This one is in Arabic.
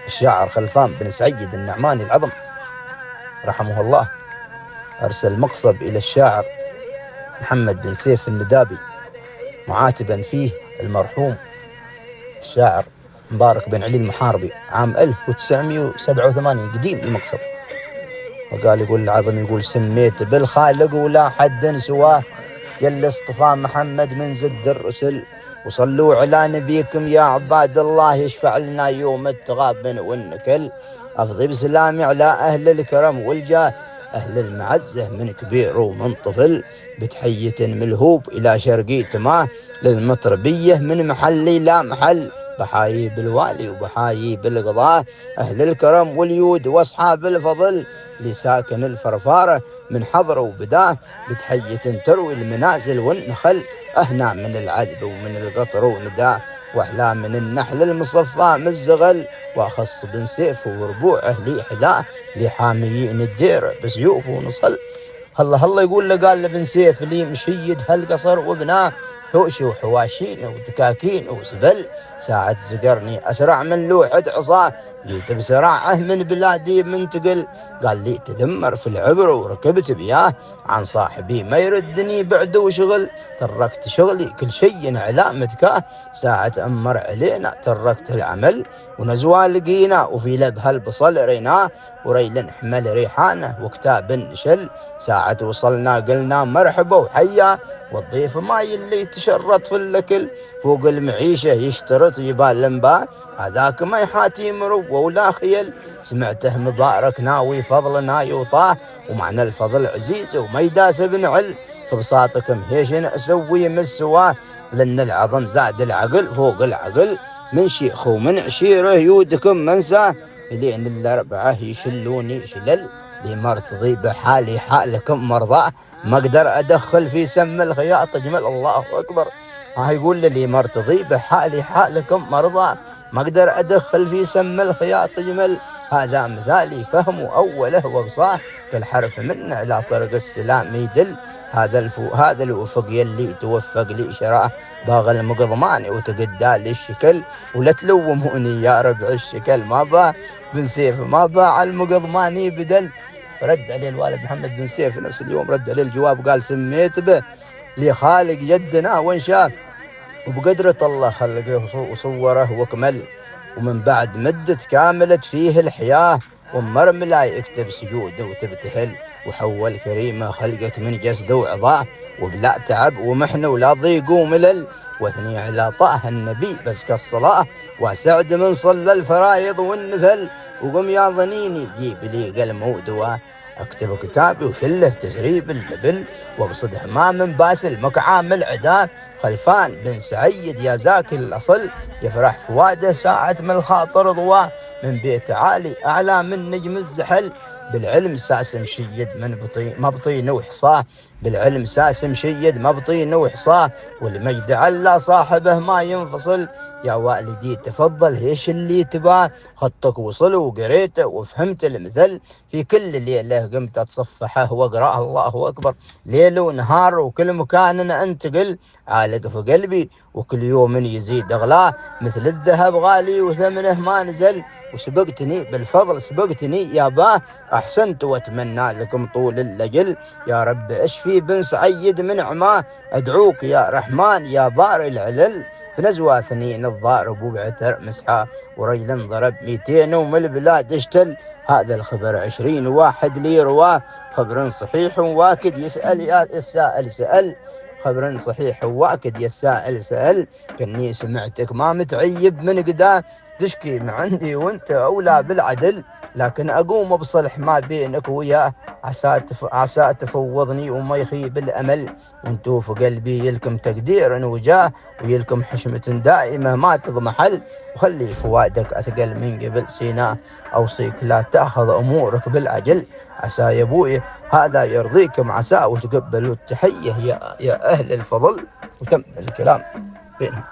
الشاعر خلفان بن سعيد النعماني العظم رحمه الله أرسل مقصب إلى الشاعر محمد بن سيف الندابي معاتبا فيه المرحوم الشاعر مبارك بن علي المحاربي عام 1987 قديم المقصب. وقال يقول العظم يقول سميت بالخالق ولا حد سواه يلي اصطفى محمد من زد الرسل وصلوا على نبيكم يا عباد الله يشفع لنا يوم التغابن والنكل. أفضي بسلامي على أهل الكرم والجاه أهل المعزة من كبير ومن طفل بتحية ملهوب إلى شرقية ما للمطربية من محلي لا محل بحايي بالوالي وبحايي بالقضاء أهل الكرم واليود وأصحاب الفضل لساكن الفرفارة من حضر وبداه بتحية تروي المنازل والنخل أهنا من العذب ومن القطر ونداه وأحلى من النحل المصفى من الزغل وأخص بن سيف وربوعه لي حذاه لحاميين الدير بسيوف ونصل. هلا يقول له قال لابن سيف لي مشيد هالقصر وبناه حوش وحواشين ودكاكين وسبل ساعة زقرني أسرع من لوحة عصاه جيت بسراعه من بلادي منتقل قال لي تذمر في العبر وركبت بياه عن صاحبي ما يردني بعد وشغل تركت شغلي كل شيء علامتك ساعة أمر علينا تركت العمل ونزوى لقينا وفي لبها البصل ريناه وريل حمل ريحانه وكتاب نشل ساعة وصلنا قلنا مرحبا وحيا والضيف ما يلي تشرط في الأكل فوق المعيشة يشترط يبال لنبا هذاك ما يحاتي مروة ولا خيل سمعته مبارك ناوي فضلنا يوطاه ومعنى الفضل عزيز وما يداس بنعل فبساطكم هيش أسوي من سواه لأن العظم زاد العقل فوق العقل من شيخ ومن عشيره يودكم منساه لين الأربعة يشلوني شلل لي مرتضي بحالي حالكم مرضاه ما أقدر أدخل في سم الخياط أجمل الله أكبر. يقول لي مرتضي بحالي حالكم مرضى ما أقدر أدخل في سم الخياط أجمل هذا مثالي فهمه أوله وقصاه كل حرف منه على طرق السلام يدل هذا الوفق يلي توفق لي شراه باغ المقضماني وتقدى لي الشكل ولا تلوموني يا ربع الشكل ما با بن سيف ما باع المقضماني بدل. رد عليه الوالد محمد بن سيف نفس اليوم رد عليه الجواب قال سميت به لخالق يدنا وانشاه وبقدرة الله خلقه وصوره وكمل ومن بعد مدت كاملت فيه الحياة ومرملا يكتب سجوده وتبتهل وحول كريمة خلقت من جسده وعضاه وبلا تعب ومحنة ولا ضيق وملل واثني على طه النبي بس كالصلاة وسعد من صلى الفرايض والنفل وقم يا ظنيني جيب لي قلم ودواء اكتب كتابي وشله تسريب اللبل وابصد حمام باسل مكعام العدا خلفان بن سعيد يا زاكي الأصل يفرح فواده ساعة من الخاطر ضواه من بيت عالي أعلى من نجم الزحل بالعلم ساس مشيد من مبطين وحصاه بالعلم ساس مشيد مبطين وحصاه والمجد على صاحبه ما ينفصل يا والدي تفضل هيش اللي تباه خطك وصل وقريته وفهمت المثل في كل ليلة قمت أتصفحه وأقرأه الله أكبر ليل ونهار وكل مكان أنتقل عالق في قلبي وكل يوم يزيد أغلاه مثل الذهب غالي وثمنه ما نزل وسبقتني بالفضل سبقتني يا باه أحسنت وأتمنى لكم طول اللجل يا رب اشفي بن سعيد من عماه أدعوك يا رحمن يا بار العلل في نزوى ثنين الضارب وبعتر مسحاه ورجل ضرب 200 ومن البلاد اشتل هذا الخبر 20 واحد لي رواه خبر صحيح واكد يسأل يا السائل سأل خبر صحيح واكد يا السائل سأل كني سمعتك ما متعيب من قداه تشكي من عندي وانت أولى بالعدل لكن أقوم بصلح ما بينك وياه عسى تفوضني وما يخيب الأمل وانتو في قلبي يلكم تقدير وجاه ويلكم حشمة دائمة ما تضمحل وخلي فوادك أثقل من قبل سيناه أوصيك لا تأخذ أمورك بالعجل عسى يا أبوي هذا يرضيكم عسى وتقبلوا التحية يا أهل الفضل وتم الكلام بينهم.